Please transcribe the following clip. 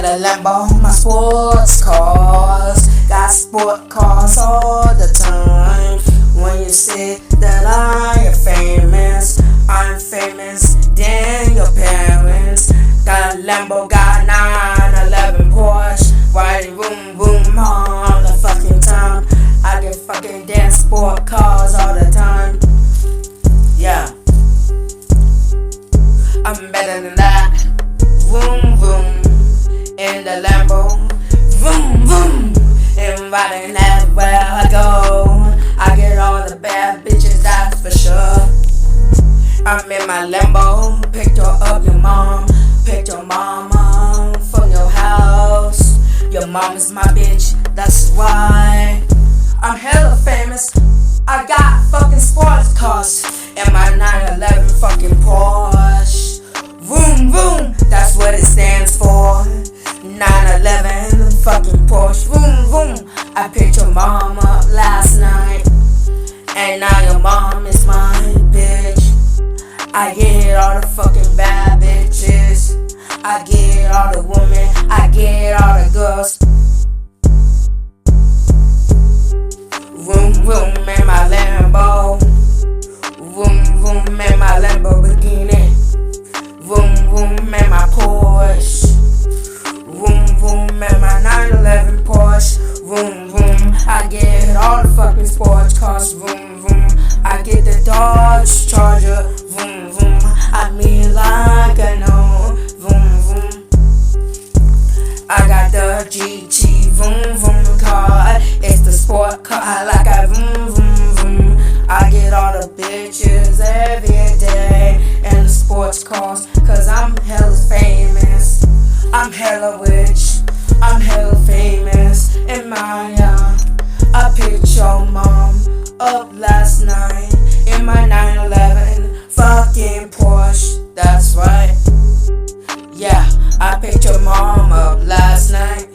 a Lambo, my sports cars. Got sport cars all the time. When you say that I am famous, I'm famous than your parents. Got a Lambo, got 911 Porsche, riding boom boom all the fucking time. I get fucking dance sport cars all the time. Yeah, I'm better than that. Vroom vroom in the Lambo, vroom vroom, and riding everywhere I go. I get all the bad bitches, that's for sure. I'm in my Lambo, picked her up your mom, picked your mama from your house. Your mom is my bitch, that's why I'm hella famous. I got fucking sports cars and my 911 fucking Porsche. Vroom vroom, that's what it stands for. 911 fucking Porsche. Vroom vroom. I picked your mom up last night, and now your mom is my bitch. I get all the fucking bad bitches. I get all the women. I get all the girls. Vroom vroom in my Lambo. Vroom vroom in my Lamborghini. Vroom vroom in my Porsche. Vroom vroom in my 911 Porsche. Vroom vroom. I get all the fucking sports cars. Vroom vroom. I get the Dodge Charger. Vroom vroom. I mean like I know. Vroom vroom. I got the GT vroom vroom car. It's the sport car. I like a vroom vroom vroom. I get all the bitches every day and the sports cars, cause I'm hella famous. I'm hella rich. I'm hella famous. In my I picked your mom up last night in my 911 fucking Porsche. That's right. Yeah, I picked your mom up last night